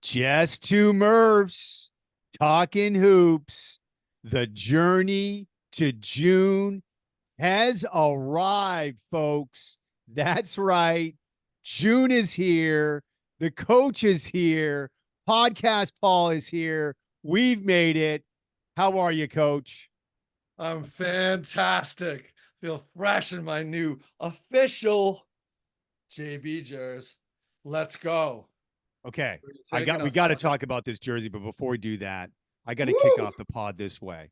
Just two Murphs talking hoops. The journey to June has arrived, folks. That's right. June is here. The coach is here. Podcast Paul is here. We've made it. How are you, coach? I'm fantastic. Feel fresh in my new official JB jersey. Let's go. Okay. Where you We taking us, got to Tucker? talk about this jersey, but before we do that, I got to kick Woo! off the pod this way.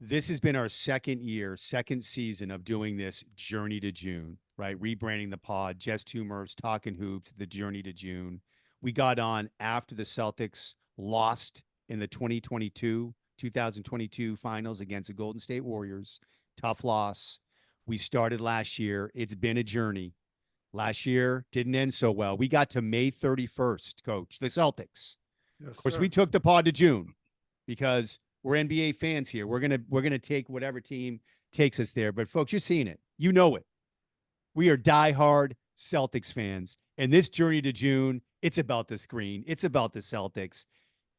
This has been our second year, second season of doing this journey to June, right? Rebranding the pod, just two Murphs, talking hoops, the journey to June. We got on after the Celtics lost in the 2022 finals against the Golden State Warriors. Tough loss. We started last year. It's been a journey. Last year didn't end so well. We got to May 31st, coach, the Celtics. Yes, Of course, we sir. took the pod to June because we're NBA fans here. We're gonna take whatever team takes us there. But folks, you're seeing it. You know it. We are diehard Celtics fans. And this journey to June, it's about the screen. It's about the Celtics.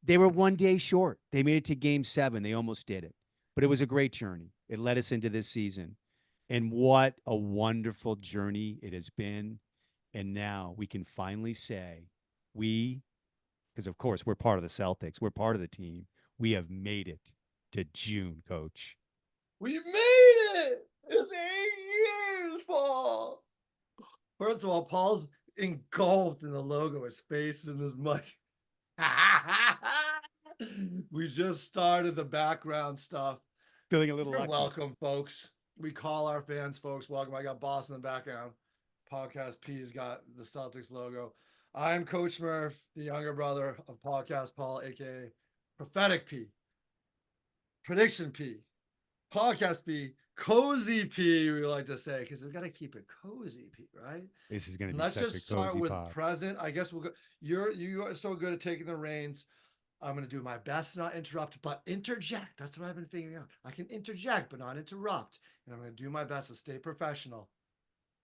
They were one day short. They made it to game 7. They almost did it. But it was a great journey. It led us into this season. And what a wonderful journey it has been. And now we can finally say because of course we're part of the Celtics, we're part of the team. We have made it to June, coach. We made it. It's 8 years, Paul. First of all, Paul's engulfed in the logo. His face is in his mic. We just started the background stuff. Feeling a little You're lucky. welcome, folks. We call our fans, folks. Welcome. I got Boss in the background. Podcast P's got the Celtics logo. I'm Coach Murph, the younger brother of Podcast Paul, aka Prophetic P, Prediction P, Podcast P, Cozy P, we like to say, because we got to keep it cozy, P, right? This is going to be Let's such a just start cozy with pod. present. I guess we'll go. You are so good at taking the reins. I'm going to do my best not interrupt, but interject. That's what I've been figuring out. I can interject, but not interrupt. And I'm going to do my best to stay professional.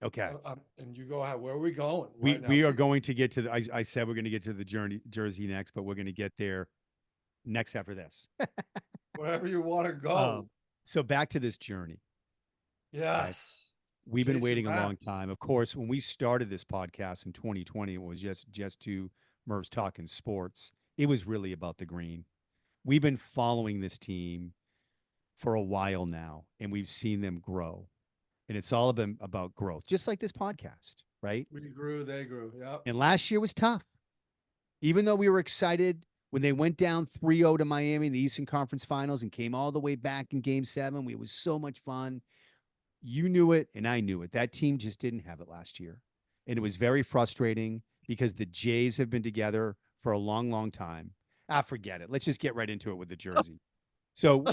Okay. And you go ahead. Where are we going? We Right now, we are going to get to the I said we're going to get to the jersey next, but we're going to get there next after this. wherever you want to go. So back to this journey. Yes. We've been Chase waiting your a long raps. time. Of course, when we started this podcast in 2020, it was just two Murphs talking sports. It was really about the green. We've been following this team for a while now, and we've seen them grow. And it's all been about growth, just like this podcast, right? We grew, they grew. Yep. And last year was tough. Even though we were excited when they went down 3-0 to Miami in the Eastern Conference Finals and came all the way back in game 7, it was so much fun. You knew it and I knew it. That team just didn't have it last year. And it was very frustrating because the Jays have been together for a long, long time. Forget it. Let's just get right into it with the jersey. So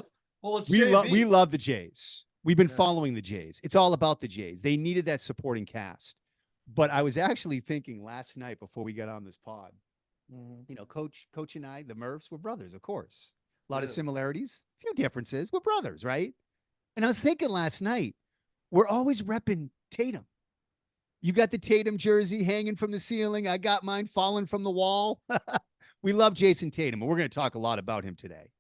Well, it's we JB. love the Jays. We've been Yeah. following the Jays. It's all about the Jays. They needed that supporting cast. But I was actually thinking last night before we got on this pod, Mhm. Coach and I, the Murphs, we're brothers, of course. A lot of Yeah. similarities, a few differences. We're brothers, right? And I was thinking last night, we're always repping Tatum. You got the Tatum jersey hanging from the ceiling. I got mine falling from the wall. We love Jayson Tatum, and we're going to talk a lot about him today.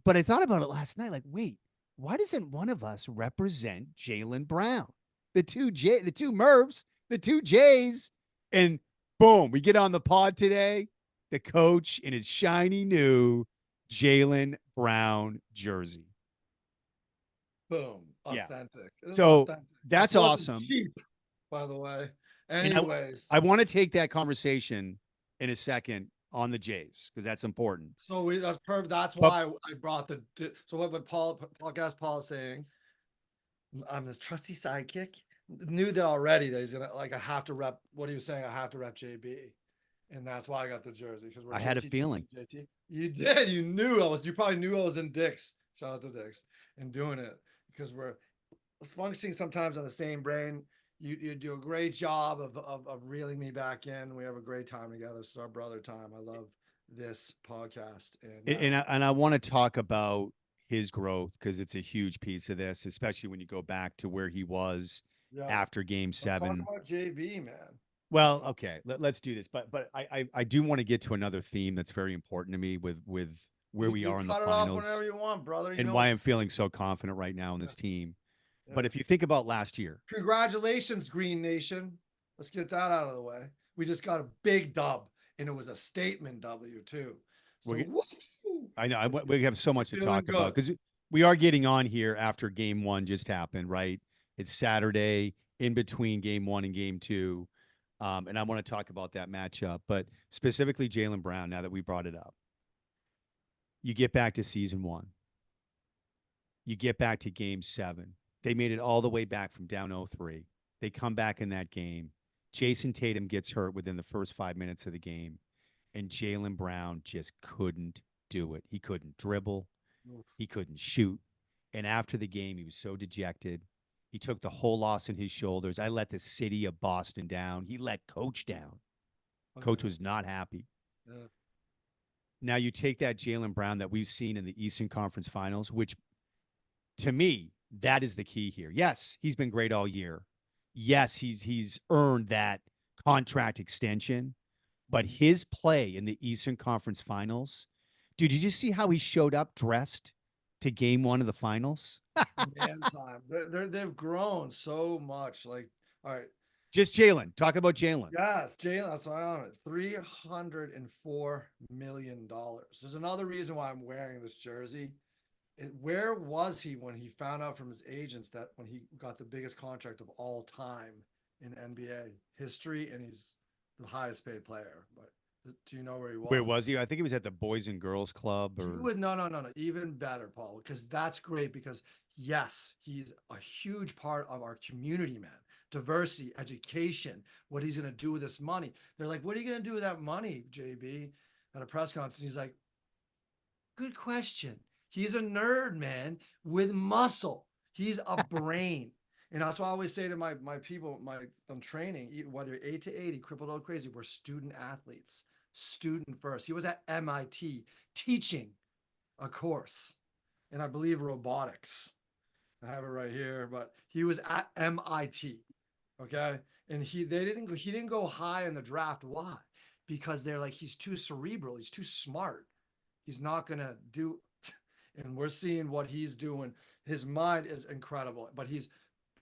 But I thought about it last night, like, wait, why doesn't one of us represent Jaylen Brown? The two Murphs, the two Jays, and boom, we get on the pod today. The coach in his shiny new Jaylen Brown jersey. Boom. Yeah. Authentic. So Authentic. that's This wasn't awesome. cheap, by the way. And Anyways, I want to take that conversation in a second on the Jays because that's important. so that's perfect. That's But why I brought the. So what podcast Paul is saying, I'm this trusty sidekick. Knew that already that he's gonna like. I have to rep what he was saying. I have to rep JB, and that's why I got the jersey because we're I had a JT, feeling. JT. You did. You knew I was. You probably knew I was in Dick's. Shout out to Dick's and doing it because we're functioning sometimes on the same brain. You do a great job of reeling me back in. We have a great time together. It's our brother time. I love this podcast. And I want to talk about his growth because it's a huge piece of this, especially when you go back to where he was yeah, after game let's talk 7. about JB, man. Well, okay, let's do this. But I do want to get to another theme that's very important to me with where we You are in the cut it off whenever finals you want, brother. You and know why it's I'm feeling so confident right now in yeah, this team. yeah. But if you think about last year, Congratulations, Green Nation. Let's get that out of the way. We just got a big dub, and it was a statement W too. we're So get- woo, I know we have so much to feeling talk about good. because we are getting on here after game one just happened, right? It's Saturday in between game one and game two. And I want to talk about that matchup, but specifically Jaylen Brown, now that we brought it up. You get back to season one. You get back to game seven. They made it all the way back from down 0-3. They come back in that game. Jayson Tatum gets hurt within the first 5 minutes of the game, and Jaylen Brown just couldn't do it. He couldn't dribble. He couldn't shoot. And after the game, he was so dejected. He took the whole loss in his shoulders. I let the city of Boston down. He let Coach down. Coach was not happy. Yeah. Now you take that Jaylen Brown that we've seen in the Eastern Conference Finals, which to me, that is the key here. Yes, he's been great all year. Yes, he's earned that contract extension, but his play in the Eastern Conference Finals, dude, did you see how he showed up dressed to game one of the finals? Man time. They've grown so much. Like, all right. Just Jaylen. Talk about Jaylen. Yes, Jaylen, that's why I'm on it. $304 million. There's another reason why I'm wearing this jersey. Where was he when he found out from his agents that when he got the biggest contract of all time in NBA history, and he's the highest paid player? But do you know where he was? Where was he? I think he was at the Boys and Girls Club He or would no. Even better, Paul, because that's great. Because yes, he's a huge part of our community, man. Diversity, education, what he's gonna do with this money. They're like, what are you gonna do with that money, JB? At a press conference, he's like, good question. He's a nerd, man, with muscle. He's a brain. And that's why I always say to my people, I'm training, whether 8 to 80, crippled or crazy, we're student athletes, student first. He was at MIT teaching a course, and I believe robotics. I have it right here, but he was at MIT. Okay. And he didn't go high in the draft. Why? Because they're like, he's too cerebral, he's too smart. He's not gonna do, and we're seeing what he's doing. His mind is incredible. But he's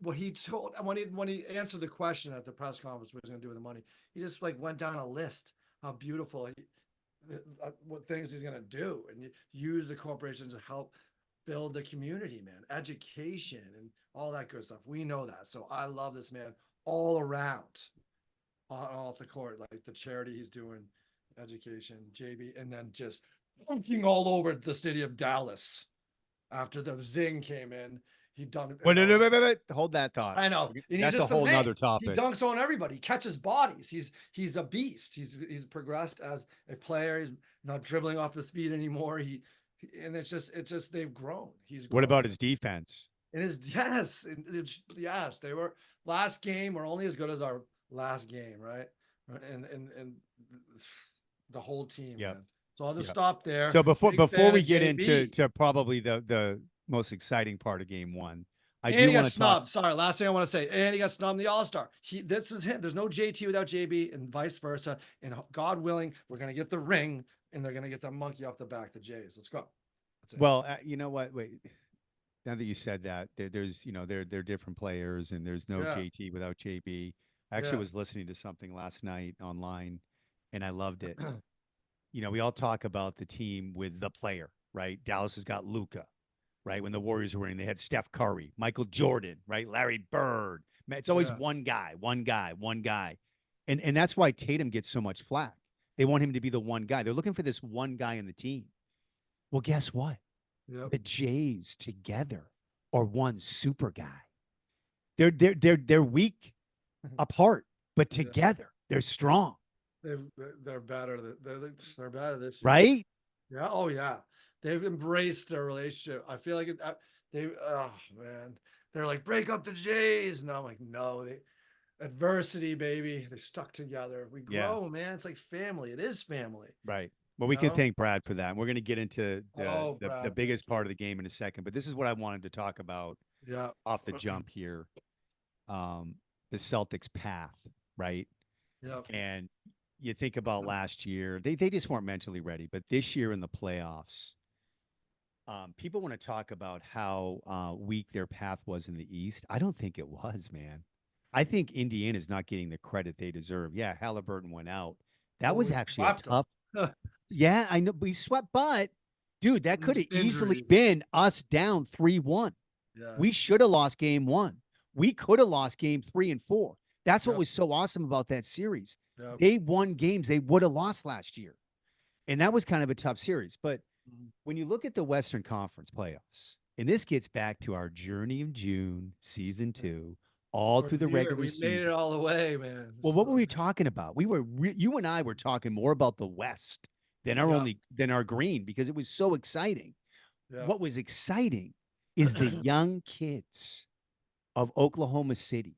what he told when he answered the question at the press conference what he's gonna do with the money. He just like went down a list how beautiful what things he's gonna do and use the corporations to help build the community, man, education and all that good stuff. We know that. So I love this man all around, off the court, like the charity he's doing, education, JB, and then just funking all over the city of Dallas after the zing came in. He done. wait, no, wait. Hold that thought. I know. And That's a whole nother He topic. dunks on everybody. He catches bodies. He's a beast. He's progressed as a player. He's not dribbling off his feet anymore. And it's just they've grown. He's grown. What about his defense? And yes, they were last game. We're only as good as our last game, right? And the whole team. Yeah. Man. So I'll just Yep. stop there. So before Big fan we of get into JB. probably the most exciting part of game one, I And do he got want to talk. snubbed. Sorry, last thing I want to say. And he got snubbed in the All-Star. This is him. There's no JT without JB, and vice versa. And God willing, we're gonna get the ring, and they're gonna get the monkey off the back, the Jays. Let's go. That's it. Well, you know what? Wait, now that you said that, there's they're different players, and there's no Yeah. JT without JB. I actually Yeah. was listening to something last night online, and I loved it. We all talk about the team with the player, right? Dallas has got Luca, right? When the Warriors were winning, they had Steph Curry, Michael Jordan, right? Larry Bird. It's always Yeah. one guy, one guy, one guy. And that's why Tatum gets so much flack. They want him to be the one guy. They're looking for this one guy in the team. Well, guess what? Yep. The Jays together are one super guy. They're weak apart, but Yeah. together they're strong, They're better. They're better this year. right? Yeah. Oh yeah. They've embraced their relationship. I feel like oh man, they're like break up the Jays, and I'm like no, adversity, baby. They stuck together. We Yeah. grow, man. It's like family. It is family. Right. Well, we can thank Brad for that. And we're going to get into the Brad, biggest part of the game in a second. But this is what I wanted to talk about off the jump here. The Celtics path, right? Yep. And you think about last year, they just weren't mentally ready. But this year in the playoffs, people want to talk about how weak their path was in the East. I don't think it was, man. I think Indiana's not getting the credit they deserve. Yeah, Halliburton went out. That Well, was we actually a swept 'em. tough. Yeah, I know we swept, but dude, that could have easily Injuries. been us down 3-1. Yeah. We should have lost game 1. We could have lost game 3 and 4. That's what Yep. was so awesome about that series. Yep. They won games they would have lost last year. And that was kind of a tough series. But Mhm. when you look at the Western Conference playoffs, and this gets back to our journey of June, season 2, all We're through the here. regular We made it season. all the way, man. Well, what were we talking about? You and I were talking more about the West than our green because it was so exciting. Yeah. What was exciting is the young kids of Oklahoma City,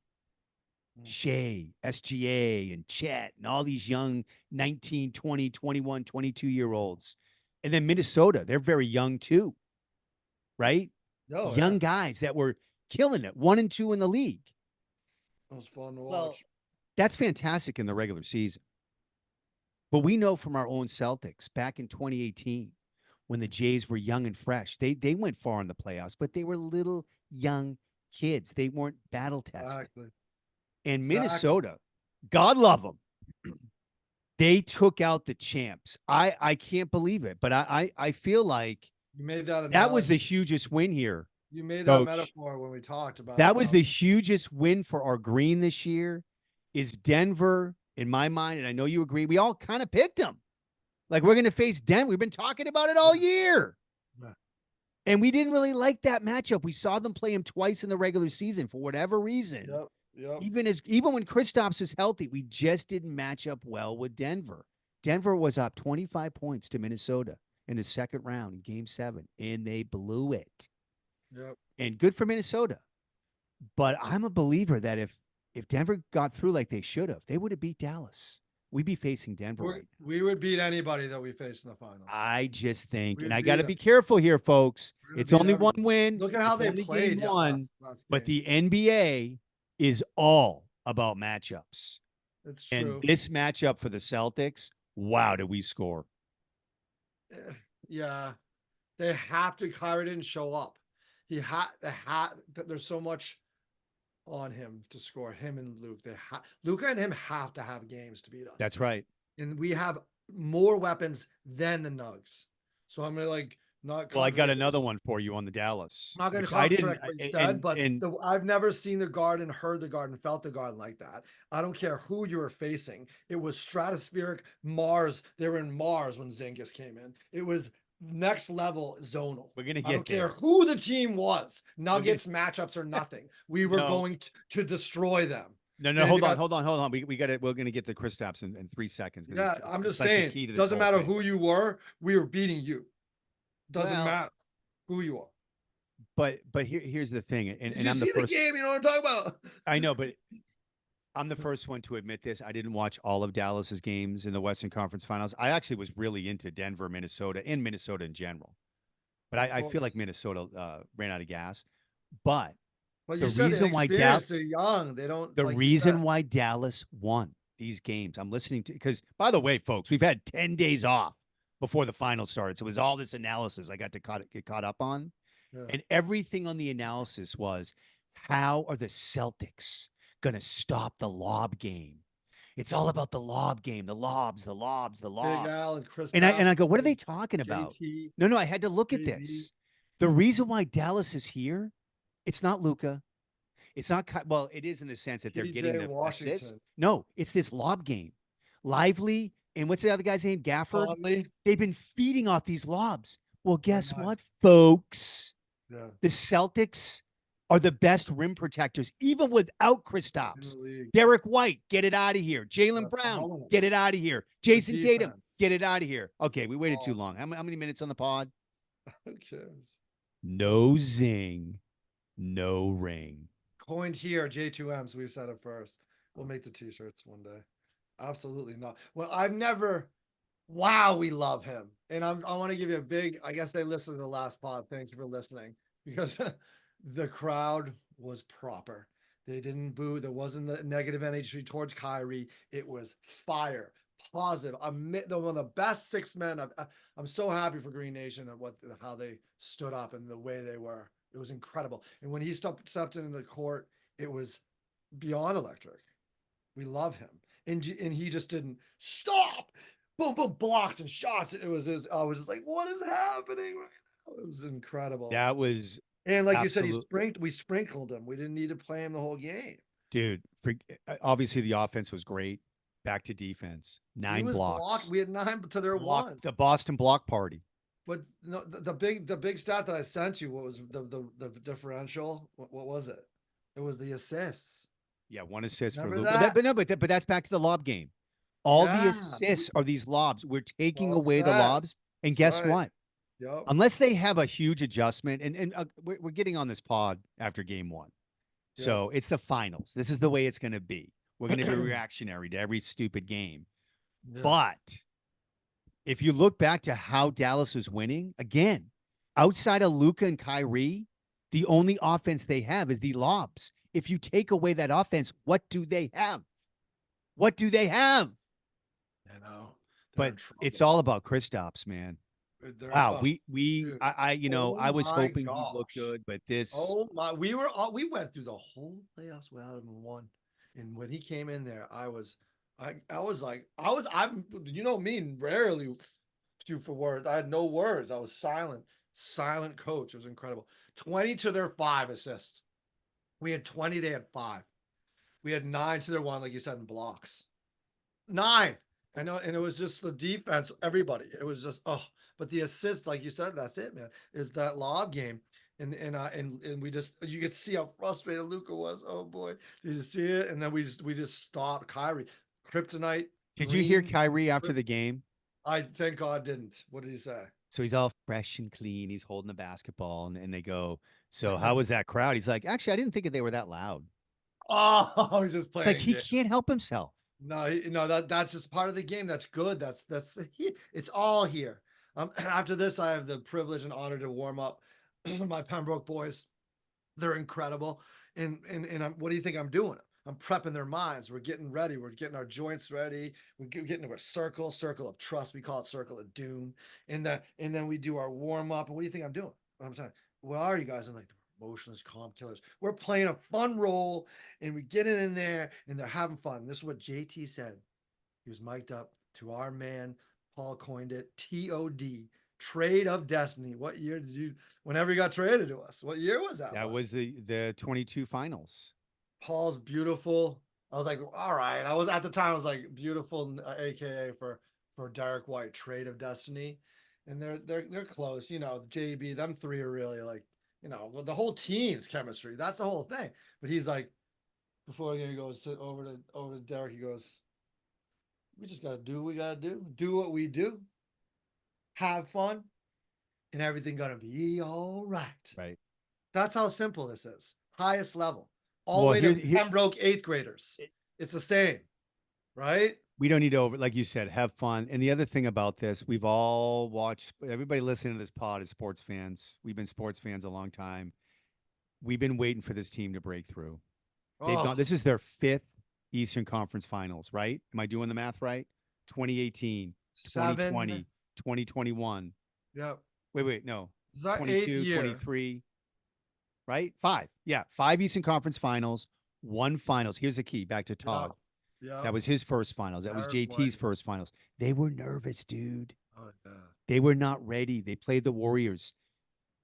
Shea, SGA, and Chet, and all these young 19, 20, 21, 22-year-olds. And then Minnesota, they're very young too, right? Oh, yeah. Young guys that were killing it, 1 and 2 in the league. It was fun to Well, watch. that's fantastic in the regular season. But we know from our own Celtics back in 2018 when the Jays were young and fresh, they went far in the playoffs, but they were little young kids. They weren't battle tested. Exactly. And Exactly. Minnesota, God love them, they took out the champs. I can't believe it, but I feel like You made that that was the analogy. hugest win here. You made that Coach. metaphor when we talked about That it, was how- the hugest win for our green this year. Is Denver, in my mind, and I know you agree, we all kind of picked them. Like we're going to face Denver. We've been talking about it all year. Yeah. And we didn't really like that matchup. We saw them play him twice in the regular season for whatever reason. Yep. Yep. Even when Kristaps was healthy, we just didn't match up well with Denver. Denver was up 25 points to Minnesota in the second round in game 7, and they blew it. Yep. And good for Minnesota. But I'm a believer that if Denver got through like they should have, they would have beat Dallas. We'd be facing Denver right now. We would beat anybody that we face in the finals. I just think, We'd and I beat got to them. be careful here, folks. We're gonna It's beat only one everyone. win. Look at how It's they only played game 1, last but game. the NBA is all about matchups. It's true. And this matchup for the Celtics, wow, did we score? Yeah, they have to. Kyrie didn't show up. There's so much on him to score. Him and Luke. Luca and him have to have games to beat us. That's right. And we have more weapons than the Nugs. So I'm gonna not. Well, I got another one for you on the Dallas. I'm not going to contradict what you said, but I've never seen the Garden, heard the Garden, felt the Garden like that. I don't care who you were facing. It was stratospheric Mars. They were in Mars when Zingis came in. It was next level zonal. We're gonna get I don't there. care who the team was. Nuggets matchups or nothing. We were going to destroy them. No, hold on. We're gonna get the Kristaps in 3 seconds. Yeah, I'm just saying. Doesn't matter who you were. We were beating you. Doesn't matter who you are. But here's the thing, and Did you I'm see the first. The game? You know what I'm talking about? I know, but I'm the first one to admit this. I didn't watch all of Dallas's games in the Western Conference Finals. I actually was really into Denver, Minnesota, and Minnesota in general. But I feel like Minnesota ran out of gas. But you the said reason why they're young, they don't. The reason why Dallas won these games, I'm listening to, because by the way, folks, we've had 10 days off before the final started. So it was all this analysis I got to get caught up on. Yeah. And everything on the analysis was, how are the Celtics going to stop the lob game? It's all about the lob game, the lobs. Big Al and Chris. And I go, what are they talking about? JT, No, I had to look at this. The reason why Dallas is here, it's not Luka. It's not, well, it is in the sense that they're getting the assists. No, it's this lob game. Lively, and what's the other guy's name? Gafford. Conley. They've been feeding off these lobs. Well, guess what, folks? Yeah. The Celtics are the best rim protectors, even without Kristaps. Derek White, get it out of here. Jaylen Brown, get it out of here. Jayson Tatum, get it out of here. Okay, we waited too long. How many minutes on the pod? Who cares? No zing, no ring. Coined here, J2Ms. We've said it first. We'll make the t-shirts one day. Absolutely not. Well, I've never. Wow, we love him. And I want to give you a big, I guess they listened to the last pod. Thank you for listening, because the crowd was proper. They didn't boo. There wasn't the negative energy towards Kyrie. It was fire, positive. One of the best 6 men. I'm so happy for Green Nation and how they stood up and the way they were. It was incredible. And when he stepped into the court, it was beyond electric. We love him, and he just didn't stop. Boom, boom, blocks and shots. I was just like, what is happening right now? It was incredible. That was And like you said, absolute, we sprinkled him. We didn't need to play him the whole game. dude. Obviously, the offense was great. Back to defense. We 9 was blocked. blocks. We had 9 to their 1. The Boston block party. But no, the big stat that I sent you, what was the differential? What was it? It was the assists. Yeah, 1 assist for Remember Luka. that? But that's back to the lob game. All the Yeah. assists are these lobs. We're taking Well away the said. lobs, and That's guess right. what? Yep. Unless they have a huge adjustment, and we're getting on this pod after game 1, Yep. so it's the finals. This is the way it's going to be. We're going to be reactionary to every stupid game. Yeah. But if you look back to how Dallas was winning, again, outside of Luka and Kyrie, the only offense they have is the lobs. If you take away that offense, what do they have? What do they have? I know. But it's all about Kristaps, man. Wow, dude. I was Oh hoping my he'd look gosh. good, but this, Oh my, we went through the whole playoffs without him one. And when he came in there, I'm you know me, rarely do for words. I had no words. I was silent coach. It was incredible. 20 to their 5 assists. We had 20, they had 5. We had 9 to their 1, like you said, in blocks. 9. I know, and it was just the defense, everybody. It was just but the assist, like you said, that's it, man. Is that lob game. And we just, you could see how frustrated Luka was. Oh boy. Did you see it? And then we just stopped Kyrie. Kryptonite. did you hear Kyrie after the game? I thank God didn't. What did he say? So he's all fresh and clean. He's holding the basketball, and they go, so how was that crowd? He's like, actually, I didn't think they were that loud. Oh, he's just playing. Like he can't help himself. No, that's just part of the game. That's good. It's all here. After this, I have the privilege and honor to warm up my Pembroke boys. They're incredible. And what do you think I'm doing? I'm prepping their minds. We're getting ready. We're getting our joints ready. We're getting to a circle of trust. We call it circle of doom. And then we do our warm up. And what do you think I'm doing? I'm saying, where are you guys? I'm like, emotionless calm killers. We're playing a fun role, and we get in there, and they're having fun. This is what JT said. He was mic'd up to our man. Paul coined it. TOD. Trade of Destiny. What year did you? Whenever you got traded to us, what year was that? That was the 22 finals. Paul's beautiful. I was like, all right. I was at the time. I was like, beautiful, AKA for Derek White. Trade of Destiny, and they're close. You know, JB. Them 3 are really like, you know, the whole team's chemistry. That's the whole thing. But he's like, before he goes over to Derek, he goes, we just gotta do what we gotta do what we do, have fun, and everything gonna be all right. Right. That's how simple this is. Highest level, all the way to Pembroke 8th graders. It's the same, right? We don't need to like you said, have fun. And the other thing about this, we've all watched, everybody listening to this pod is sports fans. We've been sports fans a long time. We've been waiting for this team to break through. This is their 5th Eastern Conference Finals, right? Am I doing the math right? 2018, 2020, 2021. Yep. Wait, no. This is our 22, 8th year. 23, right? 5. Yeah, 5 Eastern Conference Finals, 1 finals. Here's the key, back to Todd. Yeah. That was his first finals. That was JT's first finals. They were nervous, dude. Oh, yeah. They were not ready. They played the Warriors.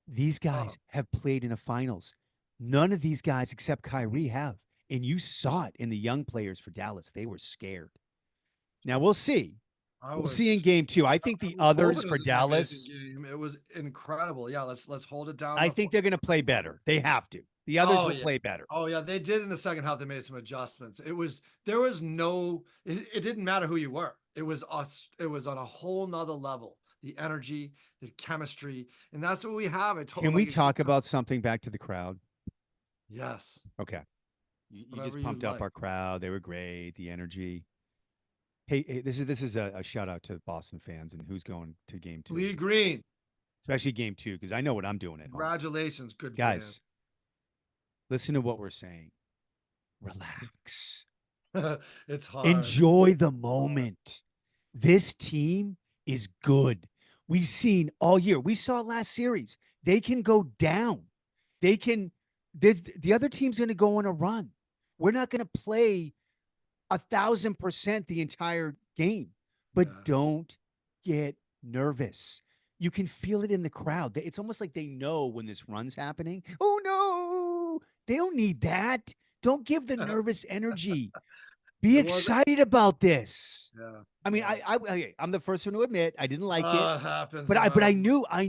These guys have played in a finals. None of these guys except Kyrie have. And you saw it in the young players for Dallas. They were scared. Now we'll see. We'll see in game 2. I think the others for Dallas. It was incredible. Yeah, let's hold it down. I think they're going to play better. They have to. The others will play better. Oh yeah, they did in the second half. They made some adjustments. It didn't matter who you were. It was on a whole nother level. The energy, the chemistry, and that's what we have. Can we talk about something back to the crowd? Yes. Okay. You just pumped up our crowd. They were great. The energy. Hey, this is a shout out to Boston fans and who's going to game 2. Lee Green. Especially game 2, because I know what I'm doing at home. Congratulations, good guys. Listen to what we're saying. relax. It's hard. Enjoy the moment. This team is good. We've seen all year. We saw last series. They can go down. They can. The other team's going to go on a run. We're not going to play 1,000% the entire game, but Yeah. don't get nervous. You can feel it in the crowd. It's almost like they know when this run's happening. Oh no, they don't need that. Don't give the nervous energy. Be It was excited about this. yeah. I mean, yeah. I'm the first one to admit I didn't like it, It happens. but I sometimes.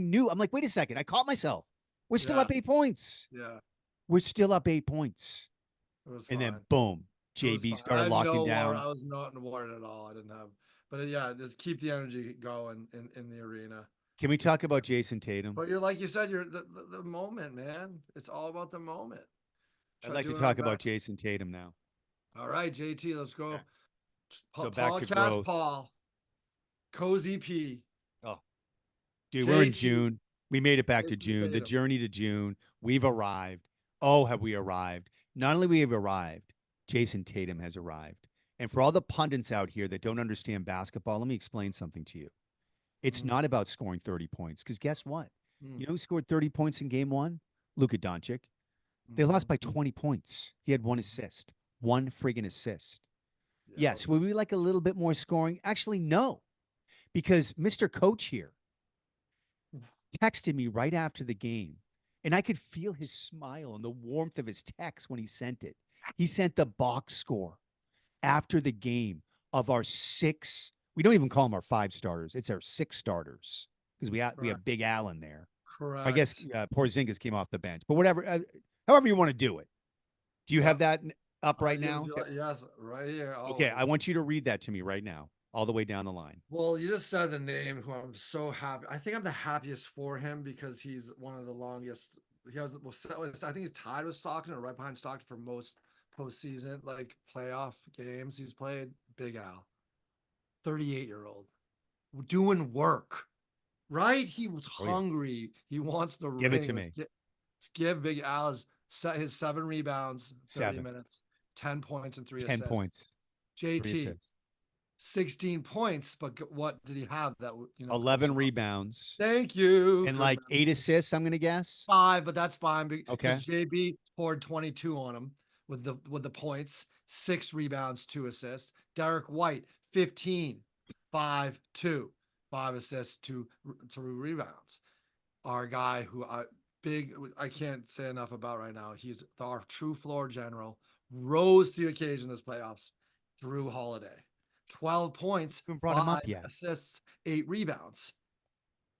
knew. I'm like, wait a second. I caught myself. We're still Yeah. up 8 points. Yeah. We're still up 8 points. It was And then fine. boom, It was JB fine. I started had locking no war. down. I was not worried at all. I didn't have, but yeah, just keep the energy going in the arena. Can we talk about Jayson Tatum? But you're like you said, you're the moment, man. It's all about the moment. I'd like to talk about Jayson Tatum now. All right, JT, let's go. Okay. So back to Podcast growth. Paul, Cozy P. Oh, dude, JT. we're in June. We made it back to Jayson June. The Tatum. journey to June. We've arrived. Oh, have we arrived? Not only we have arrived, Jayson Tatum has arrived. And for all the pundits out here that don't understand basketball, let me explain something to you. It's not about scoring 30 points because guess what? You know who scored 30 points in game one? Luka Doncic. They lost by 20 points. He had one assist, one friggin' assist. Yes, would we like a little bit more scoring? Actually, no, because Mr. Coach here texted me right after the game, and I could feel his smile and the warmth of his text when he sent it. He sent the box score after the game of our 6. We don't even call them our 5 starters. It's our 6 starters because we have Big Al in there. Correct. I guess Porzingis came off the bench, but whatever, however you want to do it. Do you have that up right now? Yes, right here. Okay, I always. want you to read that to me right now, all the way down the line. Well, you just said the name who I'm so happy. I think I'm the happiest for him because he's one of the longest. He has, I think he's tied with Stockton or right behind Stockton for most postseason, like playoff games he's played. Big Al, 38-year-old, doing work, right? He was hungry. He wants the Give ring. it to me. Let's give Big Al his 7 rebounds, 30 minutes, 10 points and 3 10 assists. points. JT. 16 points, but what did he have? 11 rebounds. Thank you. And like 8 assists, I'm gonna guess. 5, but that's fine because Okay. JB poured 22 on him with the points, 6 rebounds, 2 assists. Derek White, 15, 5, 2, 5 assists, 2 rebounds. Our guy who I can't say enough about right now. He's our true floor general, rose to the occasion this playoffs. Drew Holiday. 12 points, 5 assists, 8 rebounds.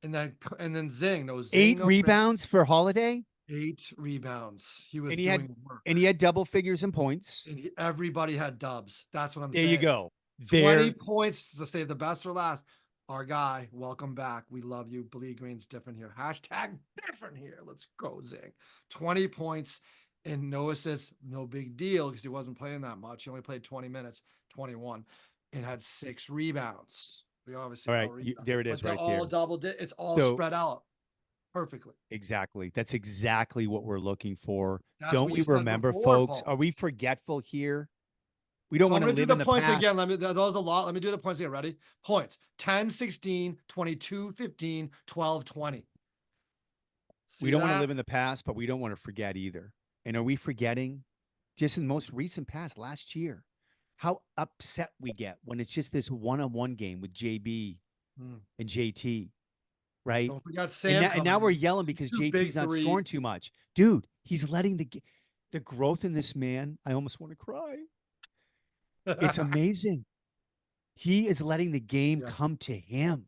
And then Zing, those 8 rebounds for Holiday? 8 rebounds. He was doing work. And he had double figures in points. And everybody had dubs. That's what I'm saying. saying. There you go. 20 points to save the best for last. Our guy, welcome back. We love you. Bleed Green's different here. Hashtag different here. Let's go, Zing. 20 points and no assists. No big deal because he wasn't playing that much. He only played 20 minutes, 21. And had 6 rebounds. We obviously all right. There it is, right there. All double. It's all spread out perfectly. Exactly. That's exactly what we're looking for. Don't we remember, folks? Paul. Are we forgetful here? We don't want to live in the points past. Again. That was a lot. Let me do the points again. Ready? Points: 10, 16, 22, 15, 12, 20. We don't want to live in the past, but we don't want to forget either. And are we forgetting? Just in the most recent past, last year, how upset we get when it's just this one-on-one game with JB and JT, right? Don't forget Sam. And now we're yelling because JT's not scoring too much. Dude, he's letting the growth in this man. I almost want to cry. It's amazing. He is letting the game come to him.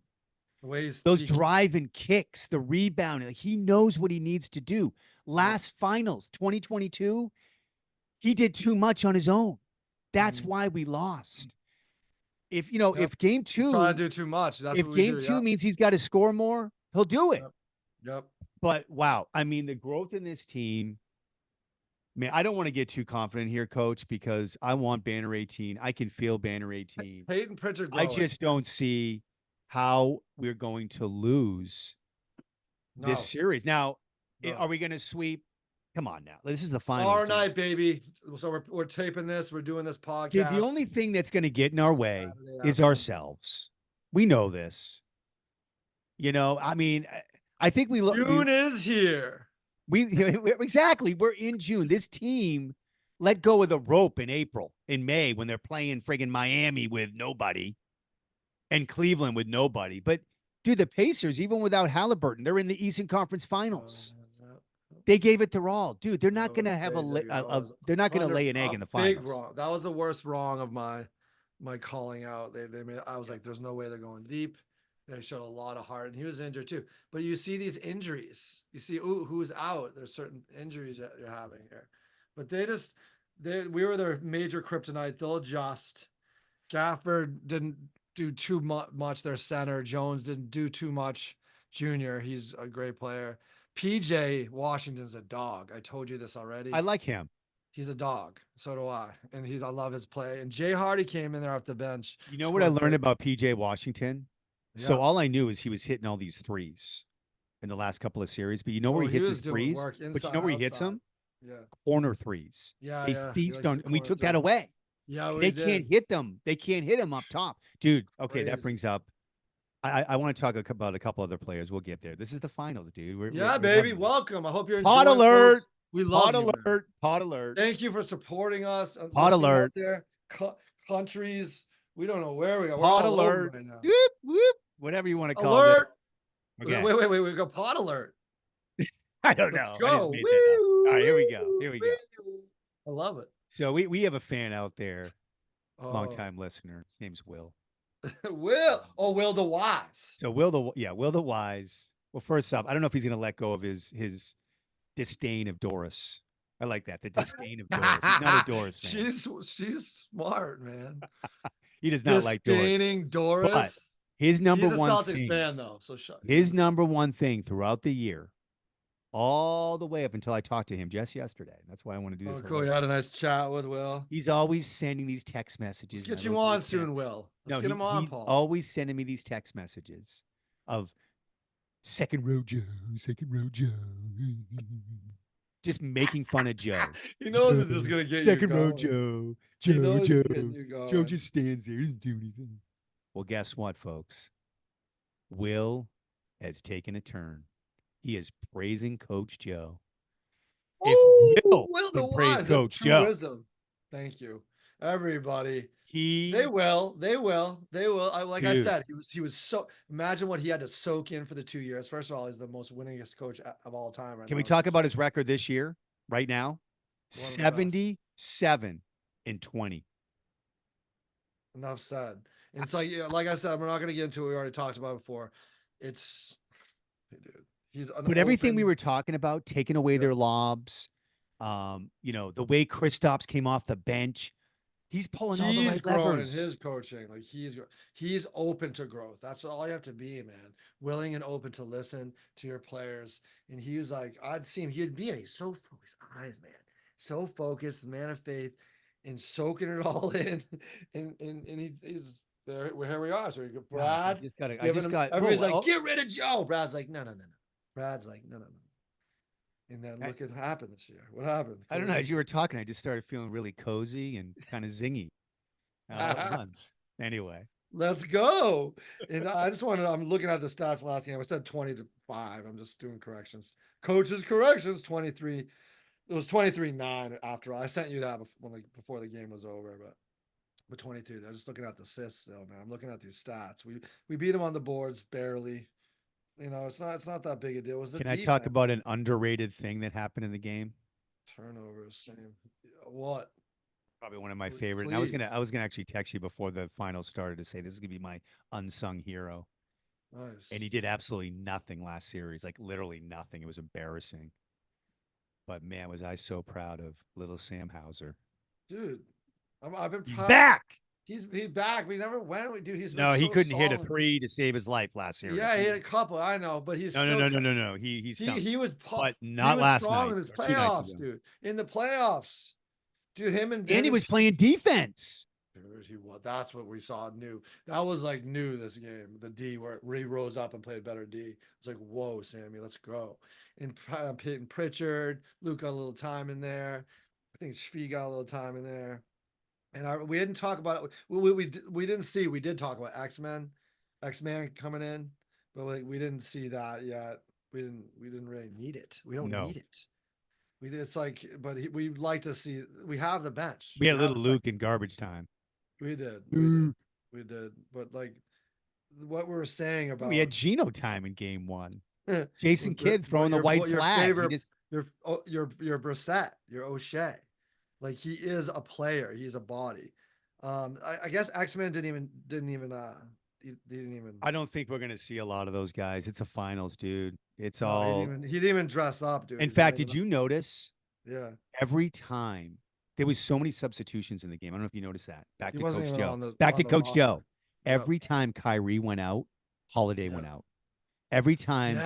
Those driving kicks, the rebounding. Like he knows what he needs to do. Last finals, 2022, he did too much on his own. That's why we lost. If if game 2 trying to do too much, that's if game 2 means he's got to score more, he'll do it. Yep. But wow, I mean the growth in this team. Man, I don't want to get too confident here, Coach, because I want Banner 18. I can feel Banner 18. Peyton Pritchard. I just don't see how we're going to lose this series. Now, are we going to sweep Come on now. This is the finals. Tomorrow dude. night, baby. So we're taping this. We're doing this podcast. The only thing that's going to get in our way Saturday is afternoon. ourselves. We know this. You know, I mean, I think we June is here. we exactly. We're in June. This team let go of the rope in May when they're playing friggin' Miami with nobody and Cleveland with nobody. But dude, the Pacers, even without Halliburton, they're in the Eastern Conference Finals. They gave it their all, dude. They're not going to have they're not going to lay an egg in the finals. Big wrong. That was the worst wrong of my calling out. They made. I was like, there's no way they're going deep. They showed a lot of heart, and he was injured too. But you see these injuries. You see who's out. There's certain injuries that you're having here. But we were their major kryptonite. They'll adjust. Gafford didn't do too much. Their center Jones didn't do too much. Junior, he's a great player. PJ Washington's a dog. I told you this already. I like him. He's a dog. So do I. And I love his play. And Jay Hardy came in there off the bench. You know what I learned about PJ Washington? Yeah. So all I knew is he was hitting all these threes in the last couple of series. But you know where he hits his threes? But you know where he hits them? Yeah. Corner threes. Yeah. They feast on, and we took that away. Yeah, they can't hit them. They can't hit them up top, dude. Okay, that brings up. I want to talk about a couple other players. We'll get there. This is the finals, dude. Baby. Welcome. I hope you're enjoying. Pot alert. We love Pot alert. Pot alert. Thank you for supporting us. Pot alert. There. Countries. We don't know where we are. Pot alert. Right now. Whoop, whoop. Whatever you want to call it. Okay. Wait. We got pot alert. I don't know. Let's go. All right, here we go. I love it. So we have a fan out there, long-time listener. His name's Will. Will the Wise. So Will the Wise. Well, first off, I don't know if he's going to let go of his disdain of Doris. I like that. The disdain of Doris. He's not a Doris fan. She's smart, man. He does not like Doris. Disdaining Doris. But his number He's a one Celtics thing, fan, though. So shut. His number one thing throughout the year, all the way up until I talked to him just yesterday. That's why I want to do this. Oh, cool. You had a nice chat with Will. He's always sending these text messages. Let's get you on soon, Will. Let's get him on, Paul. Always sending me these text messages of second row Joe. Just making fun of Joe. He knows it's just going to get second you row going. Joe. Joe just stands there. He doesn't do anything. Well, guess what, folks? Will has taken a turn. He is praising Coach Joe. If Will can praise Coach Joe. Thank you, everybody. They will. I said, he was so. Imagine what he had to soak in for the 2 years. First of all, he's the most winningest coach of all time. Can we talk about his record this year? Right now, 77-20. Enough said. And so, like I said, we're not going to get into what we already talked about before. But everything we were talking about, taking away their lobs, the way Kristaps came off the bench, he's pulling all the right levers. In his coaching, like he's open to growth. That's all you have to be, man. Willing and open to listen to your players. And he was like, I'd see him. He's so focused, eyes, man, so focused, man of faith, and soaking it all in. And he's there. Here we are. So you go, Brad. Everybody's like, get rid of Joe. Brad's like, no. Brad's like, no. And then look at what happened this year. What happened? I don't know. As you were talking, I just started feeling really cozy and kind of zingy. Anyway. Let's go. And I'm looking at the stats last game. I said 20-5. I'm just doing corrections. Coach's corrections, 23. It was 23-9 after all. I sent you that before the game was over, but 22. I'm just looking at the assists though, man. I'm looking at these stats. We beat them on the boards barely. It's not that big a deal. Can I talk about an underrated thing that happened in the game? Turnovers. What? Probably one of my favorite. And I was gonna actually text you before the finals started to say this is gonna be my unsung hero. Nice. And he did absolutely nothing last series, like literally nothing. It was embarrassing. But man, was I so proud of little Sam Hauser. Dude, I've been proud. He's back. He's back. We never went. He couldn't hit a 3 to save his life last series. Yeah, he hit a couple. I know, but he's no. He was but not last night. In his playoffs, dude. In the playoffs, dude. And he was playing defense. Dude, that's what we saw new. That was like new this game. The D where he rose up and played better D. It's like, whoa, Sammy, let's go. And Peyton Pritchard, Luke got a little time in there. I think Shvee got a little time in there. And we didn't talk about it. We didn't see. We did talk about X-Men coming in, but we didn't see that yet. We didn't really need it. We don't need it. It's like, but we'd like to see. We have the bench. We had a little Luke in garbage time. We did. We did. But like what we were saying about, we had Geno time in game 1. Jason Kidd throwing the white your flag. Favorite, your Brissett, your O'Shea. Like he is a player. He's a body. I guess X-Men didn't even. I don't think we're gonna see a lot of those guys. It's a finals, dude. It's no, all. He didn't even dress up, dude. In fact, did you notice? Yeah. Every time there was so many substitutions in the game. I don't know if you noticed that. Back to Coach Joe. Roster. Every time Kyrie went out, Holiday went out. Every time,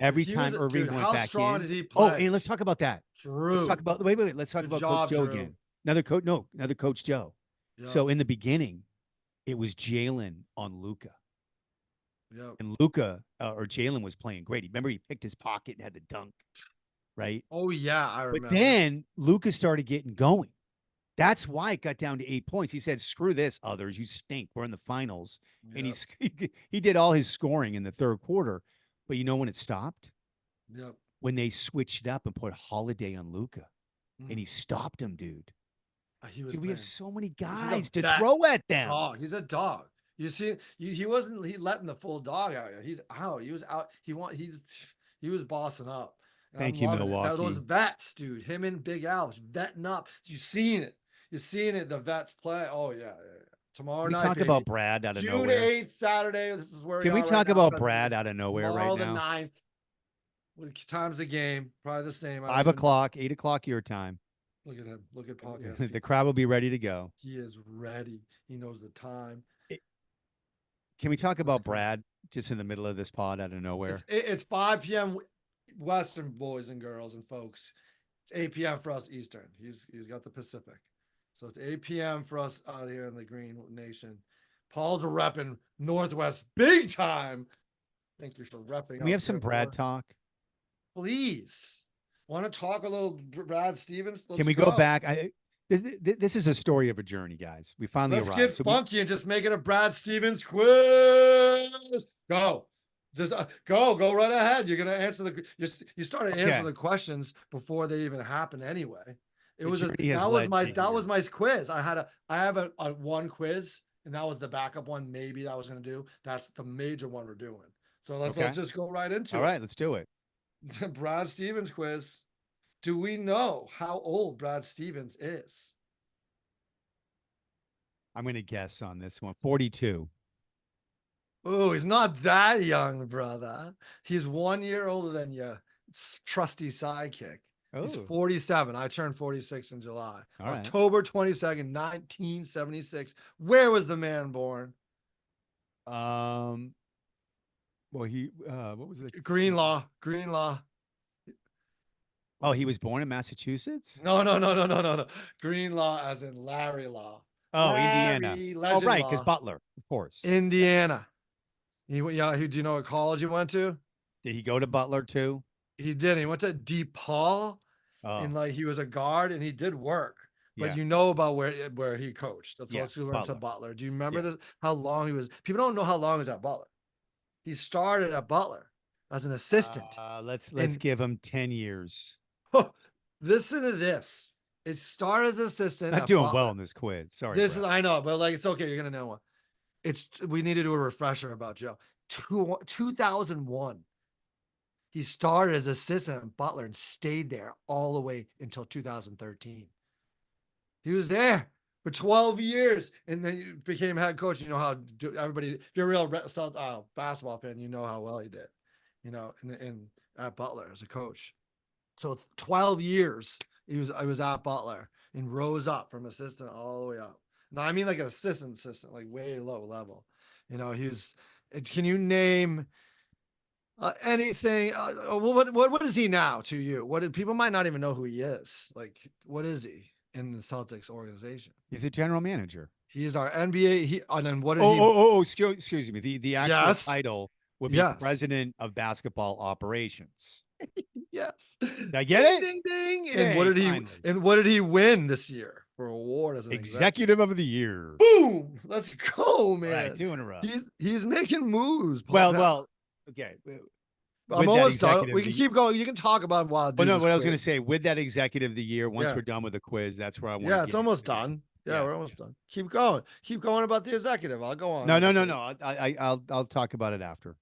Irving went back in. Did he play? Oh, and let's talk about that. Drew. Let's talk about wait. Let's talk about Coach Joe again. Another Coach Joe. Yep. So in the beginning, it was Jaylen on Luka. Yep. And Luka or Jaylen was playing great. Remember, he picked his pocket and had the dunk, right? Oh yeah, I remember. But then Luka started getting going. That's why it got down to 8 points. He said, "Screw this, others. You stink. We're in the finals." Yep. And he did all his scoring in the third quarter. But you know when it stopped? Yep. When they switched it up and put Holiday on Luka, and he stopped him, dude. Dude, we have so many guys to throw at them. Dog. He's a dog. You see, he wasn't letting the full dog out. He's out. He was out. He was bossing up. And Thank you, Milwaukee. Those vets, dude. Him and Big Al vetting up. You seen it. You're seeing it. The vets play. Oh yeah. Tomorrow night. Can we talk about Brad out of nowhere? June 8th, Saturday. This is where. Can we talk about Brad out of nowhere right now? Tomorrow the 9th. What time's the game? Probably the same. 5 o'clock, 8 o'clock your time. Look at him. Look at podcast. The crowd will be ready to go. He is ready. He knows the time. Can we talk about Brad just in the middle of this pod out of nowhere? It's 5 p.m. Western, boys and girls and folks. It's 8 p.m. for us Eastern. He's got the Pacific. So it's 8 p.m. for us out here in the Green Nation. Paul's repping Northwest big time. Thank you for repping. Can we have some Brad talk? Please. Want to talk a little Brad Stevens? Can we go back? This is a story of a journey, guys. We finally arrived. Let's get funky and just make it a Brad Stevens quiz. Go. Just go right ahead. You're gonna answer you started answering the questions before they even happened anyway. It was that was my quiz. I have a one quiz, and that was the backup one. Maybe that I was gonna do. That's the major one we're doing. So let's just go right into it. All right, let's do it. Brad Stevens quiz. Do we know how old Brad Stevens is? I'm gonna guess on this one. 42. Oh, he's not that young, brother. He's 1 year older than your trusty sidekick. Oh. He's 47. I turned 46 in July. All October 22nd, 1976. Where was the man born? Well, he what was it? Greenlaw. Oh, he was born in Massachusetts? No. Greenlaw as in Larry Law. Oh, Indiana. Oh, right, because Butler, of course. Indiana. Do you know what college he went to? Did he go to Butler too? He did. He went to DePaul, and he was a guard, and he did work. But you know about where he coached. That's why he went to Butler. Do you remember this? How long he was? People don't know how long he was at Butler. He started at Butler as an assistant. Let's give him 10 years. Listen to this. It started as an assistant. Not doing well in this quiz. Sorry. I know, but it's okay. You're gonna know one. We need to do a refresher about Joe. 2001. He started as assistant at Butler and stayed there all the way until 2013. He was there for 12 years and then he became head coach. You know how everybody, if you're a real basketball fan, you know how well he did, in at Butler as a coach. So 12 years I was at Butler and rose up from assistant all the way up. No, I mean like an assistant, like way low level. Can you name anything? What is he now to you? People might not even know who he is. Like, what is he? in the Celtics organization. He's a general manager. He is our NBA. And then what did Oh, he? excuse me. The actual Yes. title would be Yes. president of basketball operations. Yes. Did I get Ding, it? ding, ding. And what Hey, did he? finally. And what did he win this year for award as an executive? Executive of the year. Boom! Let's go, All right, man. 2 in a row. He's making moves. Well, okay. I'm With that almost done. executive, We can keep going. You can talk about him while I do well, no, this what I was going to quiz. say, with that executive of the year, once Yeah. we're done with the quiz, that's where I want to Yeah, get it's almost into. done. Yeah, Yeah, we're almost done. Keep going. Keep going about the executive. I'll go on. No. I'll talk about it after.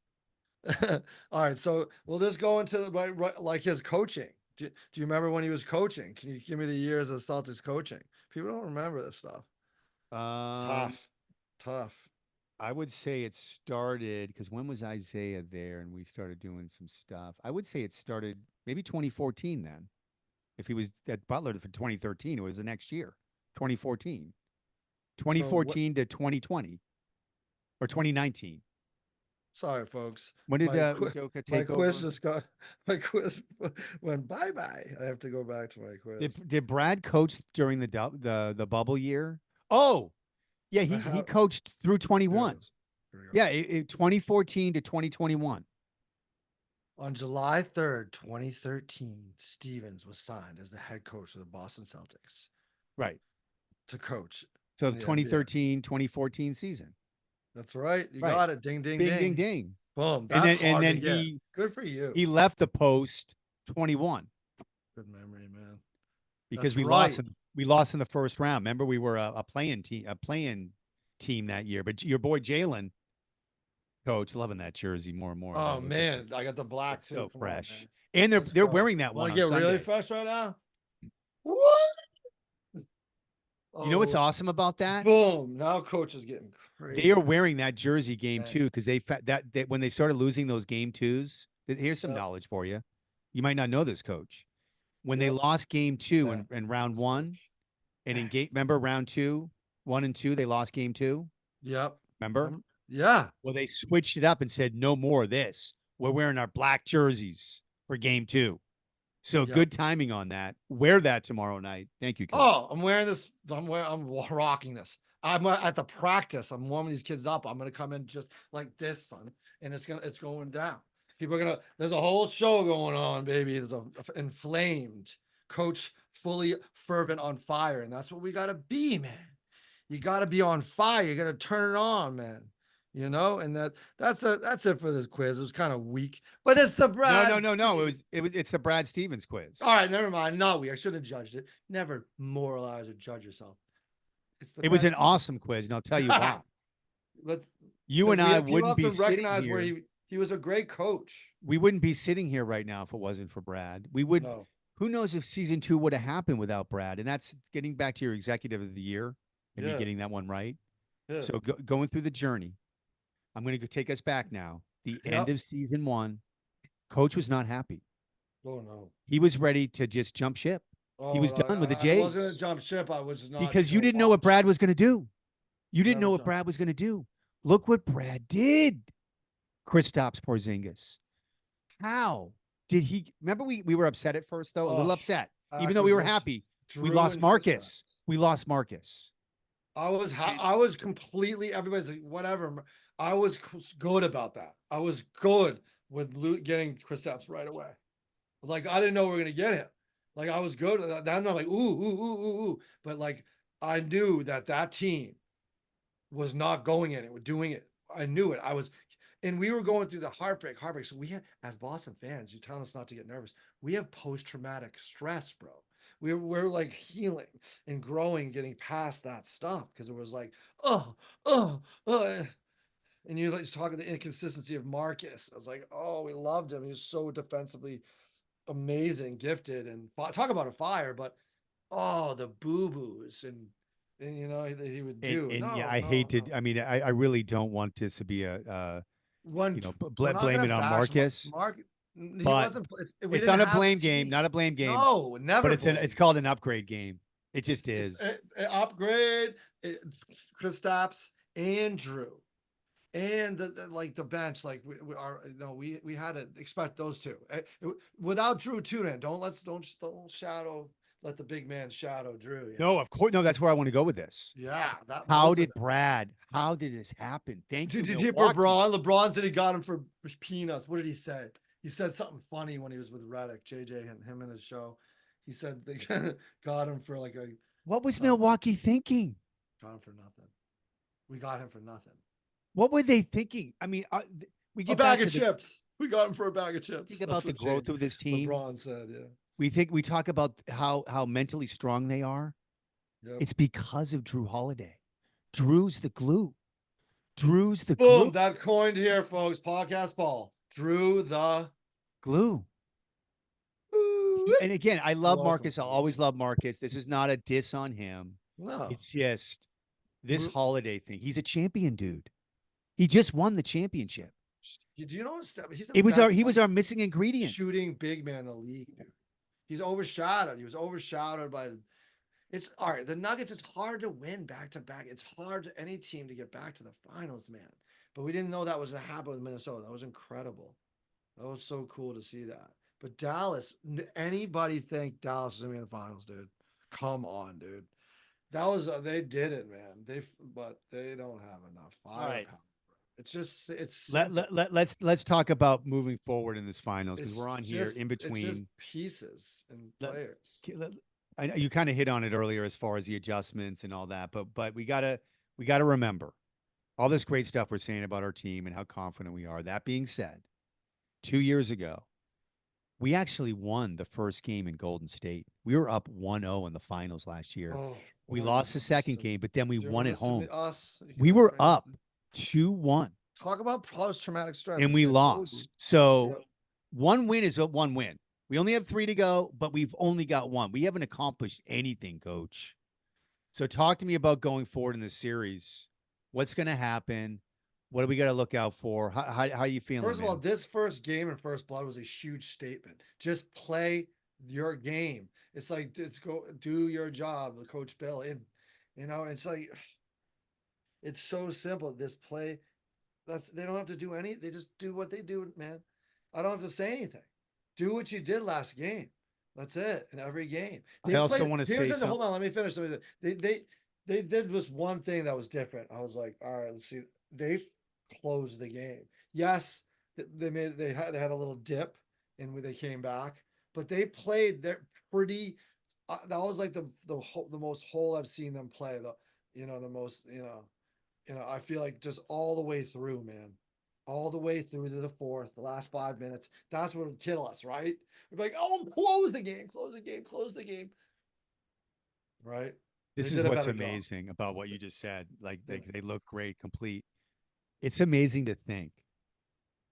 All right, so we'll just go into right, like his coaching. Do you remember when he was coaching? Can you give me the years of Celtics coaching? People don't remember this stuff. It's tough. Tough. I would say it started because when was Isaiah there and we started doing some stuff? I would say it started maybe 2014 then. If he was at Butler for 2013, it was the next year, 2014. So 2014 to 2020 or 2019. sorry, folks. When did My Udoka my take quiz over? just got my quiz went bye-bye. I have to go back to my quiz. Did Brad coach during the bubble year? Oh, yeah, he coached through Here it 21. is. Here we go. Yeah, 2014 to 2021. On July 3rd, 2013, Stevens was signed as the head coach of the Boston Celtics Right. to coach. So in the NBA. 2013, 2014 season. That's right. You Right. got it. Ding, ding, Ding, ding. ding, ding. Boom. And That's then hard to and get. then Good for you. he left the post 21 Good memory, man. because That's we right. lost in the first round. Remember, we were a playing team that year. But your boy Jaylen, coach, loving that jersey more and more. Oh man, I got the black It's too. so Come fresh. on, man. And Let's they're go. wearing that Want one to on get really Sunday. fresh right now? What? You know what's Oh, awesome about that? boom. Now coach is getting crazy. They are wearing that jersey game Man. two because that when they started losing those game twos. Here's some Yep. knowledge for you. You might not know this, coach. When they Yep. lost game two Yeah. in round one, and in Man. game, remember round 1 and 2, they lost game 2. Yep. Remember? Yeah. Well, they switched it up and said, no more of this. We're wearing our black jerseys for game 2. So Yep. good timing on that. Wear that tomorrow night. Thank you, coach. Oh, I'm wearing this. I'm rocking this. I'm at the practice. I'm warming these kids up. I'm gonna come in just like this, son, and it's going down. People are there's a whole show going on, baby. There's a inflamed coach, fully fervent on fire, and that's what we gotta be, man. You gotta be on fire. You gotta turn it on, man. You know, and that's it for this quiz. It was kind of weak, but it's the Brad. No. It's the Brad Stevens quiz. All right, never mind. Not we. I should have judged it. Never moralize or judge yourself. It was an awesome quiz, and I'll tell you why. You and I wouldn't be sitting here. where he was a great coach. We wouldn't be sitting here right now if it wasn't for Brad. We would. No. Who knows if season 2 would have happened without Brad? And that's getting back to your executive of the year and me getting that one right. Yeah. So going through the journey, I'm going to take us back now. The end of season 1, coach was not happy. Oh no. He was ready to just jump ship. He was done with the Jays. I wasn't going to jump ship. I was not. Because you didn't know what Brad was going to do. You didn't know what done. Brad was going to do. Look what Brad did. Kristaps Porzingis. How did he? Remember, we were upset at first, though, a little upset, even though we were happy. We lost Marcus. We lost Marcus. I was completely. Everybody's like, whatever. I was good about that. I was good with getting Kristaps right away. Like I didn't know we were gonna get him. Like I was good. I'm not like ooh, but like I knew that team was not going in it. We're doing it. I knew it. And we were going through the heartbreak. So we have, as Boston fans, you're telling us not to get nervous. We have post-traumatic stress, bro. We're like healing and growing, getting past that stuff because it was like, and you like talking the inconsistency of Marcus. I was like, oh, we loved him. He was so defensively amazing, gifted, and talk about a fire. But the boo-boos and you know he would do. I hate to. I mean, I really don't want this to be a blame it on Marcus. But it's not a blame game, not a blame game. No, never. But it's called an upgrade game. It just is. Upgrade. Kristaps and Drew, and the bench. Like we had to expect those two. Without Drew too. Then don't shadow let the big man shadow Drew. You No, know? of course. No, that's where I want to go with this. Yeah, that How both of did them. Brad? How did this happen? Thank you, Did you hear Milwaukee. LeBron? LeBron said he got him for peanuts. What did he say? He said something funny when he was with Reddick, JJ, and him in his show. He said they got him for like a What was something. Milwaukee thinking? Got him for nothing. We got him for nothing. What were they thinking? I mean, we A get bag back of to chips. We got him for a bag of chips. think about the growth of this team. LeBron said, yeah. We talk about how mentally strong they are. Yep. It's because of Drew Holiday. Drew's the glue. Drew's the Boom, glue. that coined here, folks. Podcast ball. Drew the glue. And again, I love welcome, Marcus. I'll folks. always love Marcus. This is not a diss on him. No. It's just this We're- Holiday thing. He's a champion, dude. He just won the championship. Do you know what? He's the He was best our missing ingredient. shooting big man in the league, dude. He's overshadowed. He was overshadowed by it's all right. The Nuggets, it's hard to win back to back. It's hard to any team to get back to the finals, man. But we didn't know that was to happen with Minnesota. That was incredible. That was so cool to see that. But Dallas, anybody think Dallas is gonna be in the finals, dude? Come on, dude. That was they did it, man. But they don't have enough firepower. right. It's just it's Let's talk about moving forward in this finals because it's we're on here just- in it's just between. pieces and Let- players. I know you kind of hit on it earlier as far as the adjustments and all that, but we gotta remember all this great stuff we're saying about our team and how confident we are. That being said, 2 years ago, we actually won the first game in Golden State. We were up 1-0 in the finals last year. Oh, We what lost the is second this? game, but then we Do you won remember at this to home. me- Us. We were up 2-1 Talk about post-traumatic stress. and we See, I told you. lost. So Yep. one win is one win. We only have 3 to go, but we've only got 1. We haven't accomplished anything, coach. So talk to me about going forward in this series. What's going to happen? What do we got to look out for? How are you feeling? First of all, man? this first game in First Blood was a huge statement. Just play your game. It's like it's go do your job, Coach Bill. And it's like it's so simple. This play, they don't have to do any. They just do what they do, man. I don't have to say anything. Do what you did last game. That's it. In every game. I also want to say Hold something. on. Let me finish. They did this one thing that was different. I was like, all right, let's see. They closed the game. Yes, they had a little dip and when they came back, but they played. They're pretty. That was like the most whole I've seen them play. The most. I feel like just all the way through, man. All the way through to the fourth, the last 5 minutes. That's what would kill us, right? We're like, oh, close the game. Right? This They is did a what's better job. amazing about what you just said. Like Yeah. they look great, complete. It's amazing to think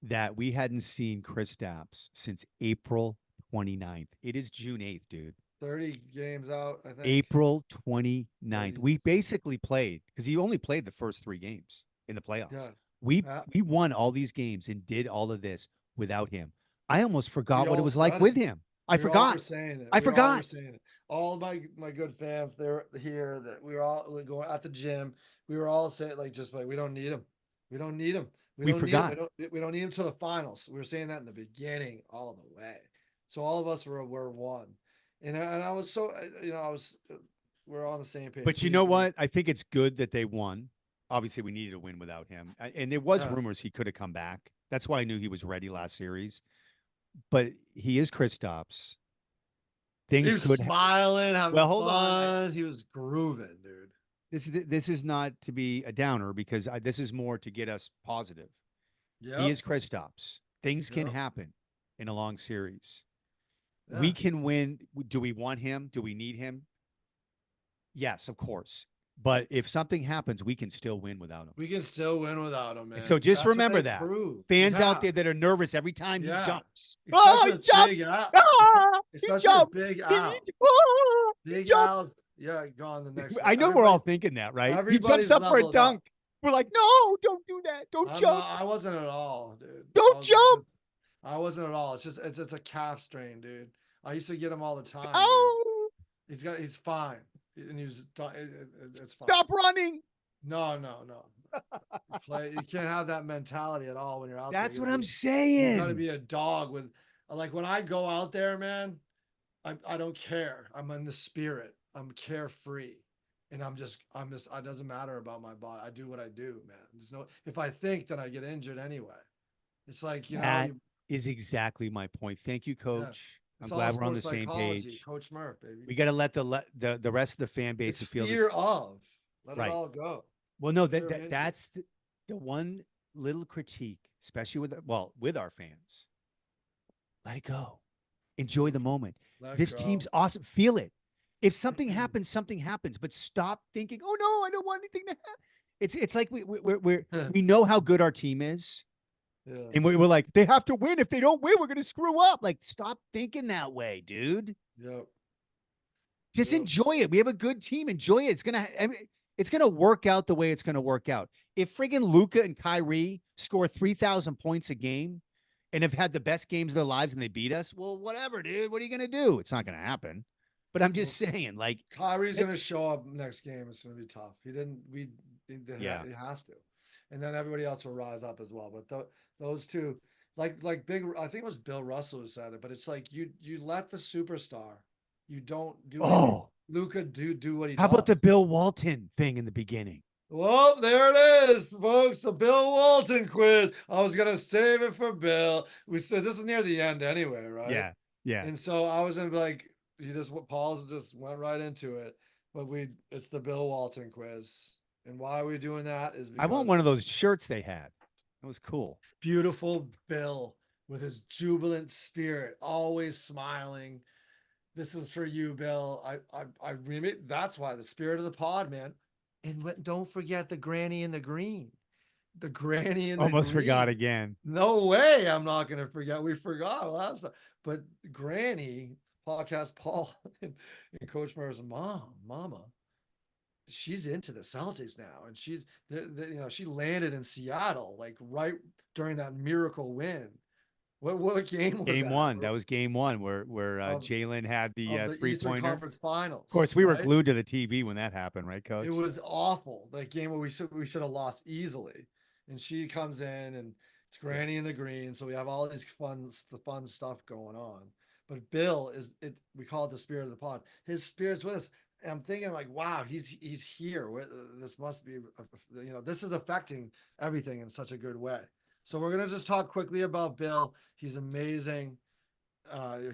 that we hadn't seen Kristaps since April 29th. It is June 8th, dude. 30 games out, I think. April 29th. 30. We basically played because he only played the first 3 games in the playoffs. Yeah. We Yeah. we won all these games and did all of this without him. I almost forgot We what it all was like said with it. him. I We all were forgot. saying it. I We all were forgot. saying it. All my good fans, they're here. That we were going at the gym. We were all saying we don't need him. We don't need him. We don't forgot. Need him. We don't need him to the finals. We were saying that in the beginning, all the way. So all of us were one, and I was so we're all on the same page. But you know what? I think it's good that they won. Obviously, we needed a win without him. And there was Yeah. rumors he could have come back. That's why I knew he was ready last series. But he is Kristaps. He Things was could smiling, having Well, hold fun. on. He was grooving, dude. this is not to be a downer because this is more to get us positive. Yeah. He is Kristaps. Things can Yep. happen in a long series. Yeah. We can win. Do we want him? Do we need him? Yes, of course. But if something happens, we can still win without him. We can still win without him, man. So just That's what remember they that. proved. Fans Yeah. out there that are nervous every time Yeah. he jumps. Especially he with jumped! Big Al. Ah, he Especially with jumped! Big He- Al. he Big jumped! Al's gone the next. I know we're all thinking that, right? He everybody's jumps up for a leveled up. dunk. We're like, no, don't do that. Don't jump. I wasn't at all, dude. Don't jump! I wasn't at all. It's a calf strain, dude. I used to get him all the time. Dude. Oh, He's fine, and it's fine. stop running. No. You can't have that mentality at all when you're out there. That's You what gotta I'm be- saying. You got to be a dog with, like when I go out there, man. I don't care. I'm in the spirit. I'm carefree. And it doesn't matter about my body. I do what I do, man. There's no, if I think, then I get injured anyway. It's like, That is exactly my point. Thank you, yeah, coach. I'm it's all glad we're on the sports same psychology. page. Coach Murph, baby. We got to let the rest of the fan base It's feel this. fear of. Let it Right. all go. Well, no, Fear of injury. that's the one little critique, especially with our fans. Let it go. Enjoy the moment. Let This go. team's awesome. Feel it. If something happens, something happens. But stop thinking, "Oh no, I don't want anything to happen." It's like we know how good our team is, Yeah. and we're like, they have to win. If they don't win, we're gonna screw up. Like, stop thinking that way, dude. Yep. Just Yep. enjoy it. We have a good team. Enjoy it. It's gonna work out the way it's gonna work out. If friggin' Luca and Kyrie score 3,000 points a game and have had the best games of their lives and they beat us, well, whatever, dude. What are you gonna do? It's not gonna happen. But I'm just saying, like, Kyrie's gonna show up next game. It's gonna be tough. He didn't. Yeah. It has to, and then everybody else will rise up as well. But those two, like big. I think it was Bill Russell who said it. But it's like you let the superstar. You don't do. Oh, Luca do what he how does. about the Bill Walton thing in the beginning? Well, there it is, folks. The Bill Walton quiz. I was gonna save it for Bill. We said this is near the end anyway, right? Yeah, yeah. And so I was in like Paul just went right into it. But it's the Bill Walton quiz. And why are we doing that is I want one of because those shirts they had. That was cool. beautiful Bill with his jubilant spirit, always smiling. This is for you, Bill. I really, that's why the spirit of the pod, man. And don't forget the granny in the green. The granny in the Almost green. forgot again. No way I'm not going to forget. We forgot last time. But Granny, podcast Paul and Coach Murph's mama, she's into the Celtics now. And she landed in Seattle like right during that miracle win. What game was Game that? one. That was game one where Of, Jaylen had the of the Eastern 3-pointer. Conference Finals. Of course, we were right? glued to the TV when that happened, right, Coach? It was awful. That game where we should have lost easily. And she comes in and it's Granny in the green. So we have all these fun stuff going on. But Bill we call it the spirit of the pod. His spirit's with us. And I'm thinking like, wow, he's here. This must be, this is affecting everything in such a good way. So we're going to just talk quickly about Bill. He's amazing.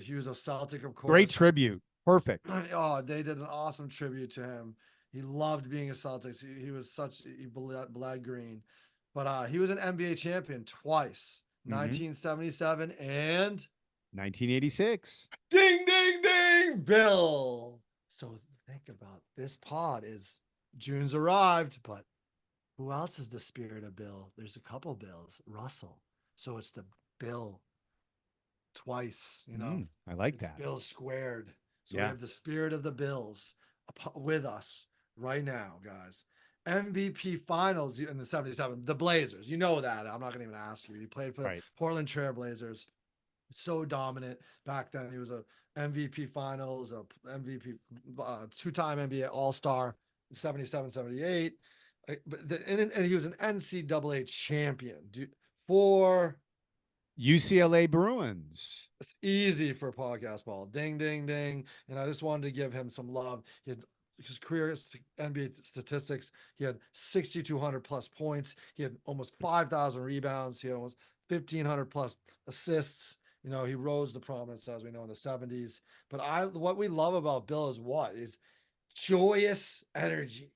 He was a Celtic, of course. Great tribute. Perfect. Oh, they did an awesome tribute to him. He loved being a Celtics. He bled green. But he was an NBA champion twice, 1977 and 1986. Ding, ding, ding, Bill. So think about this pod is June's arrived, but who else is the spirit of Bill? There's a couple Bills. Russell. So it's the Bill twice, I like that. Bill squared. So we have the spirit of the Bills with us right now, guys. MVP finals in the 77, the Blazers. You know that. I'm not going to even ask you. He played for the Portland Trail Blazers. So dominant back then. He was a MVP finals, a MVP, two-time NBA All-Star, 77, 78. And he was an NCAA champion for UCLA Bruins. It's easy for podcast ball. Ding, ding, ding. And I just wanted to give him some love. He had his career NBA statistics. He had 6,200 plus points. He had almost 5,000 rebounds. He had almost 1,500 plus assists. He rose to prominence, as we know, in the 70s. But what we love about Bill is joyous energy.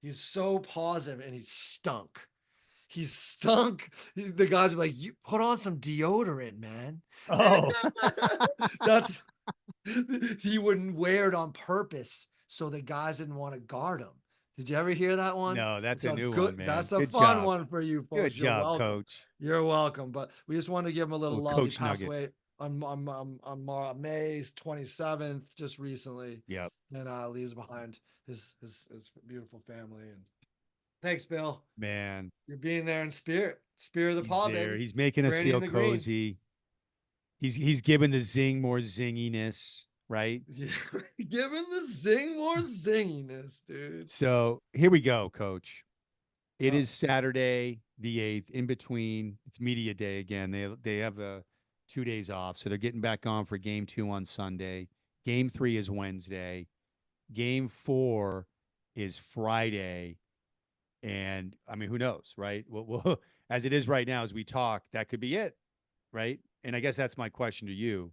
He's so positive and he's stunk. He's stunk. The guys are like, you put on some deodorant, man. Oh, he wouldn't wear it on purpose. So the guys didn't want to guard him. Did you ever hear that one? No, that's a new one, man. That's a good fun job. one for you folks. Good job, Coach. You're welcome. But we just wanted to give him a little love. Coach He passed Nugget. away on May 27th, just recently. Yep. And leaves behind his beautiful family. And thanks, Bill. Man. You're being there in spirit. Spirit of the pod, baby. He's making us feel cozy. He's giving the zing more zinginess, right? Yeah. Giving the zing more zinginess, dude. So here we go, Coach. It is Saturday the 8th. In between, it's media day again. They have 2 days off, so they're getting back on for game 2 on Sunday. Game 3 is Wednesday. Game 4 is Friday. And I mean, who knows, right? Well, as it is right now, as we talk, that could be it, right? And I guess that's my question to you.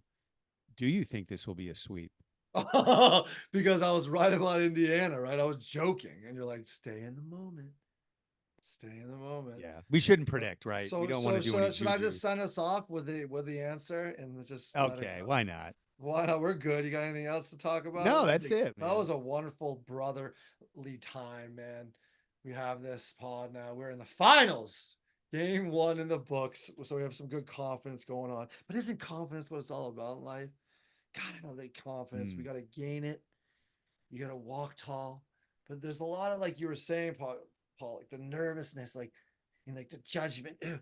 Do you think this will be a sweep? Because I was right about Indiana, right? I was joking, and you're like, stay in the moment. Stay in the moment. Yeah, we shouldn't predict, right? We So, don't want to do any should I juju. just send us off with the answer and just let it Okay, go? why not? Why not? We're good. You got anything else to talk about? No, I that's think it, that man. was a wonderful brotherly time, man. We have this pod now. We're in the finals. Game 1 in the books. So we have some good confidence going on. But isn't confidence what it's all about in life? Gotta know that confidence. We gotta gain it. You gotta walk tall. But there's a lot of, like you were saying, Paul, like the nervousness, like and like the judgment. Ugh.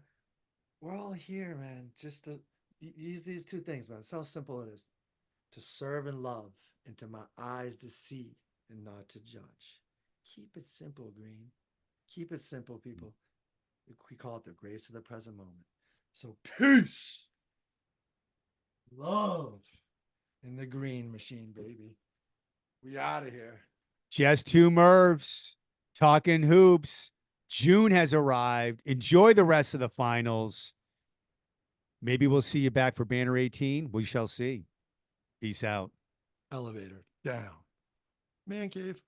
We're all here, man. Just to use these two things, man. It's how simple it is. To serve and love, and to my eyes to see and not to judge. Keep it simple, Green. Keep it simple, people. We call it the grace of the present moment. So peace, love in the green machine, baby. We out of here. Just two Murphs talking hoops. June has arrived. Enjoy the rest of the finals. Maybe we'll see you back for Banner 18. We shall see. Peace out. Elevator down. Man cave.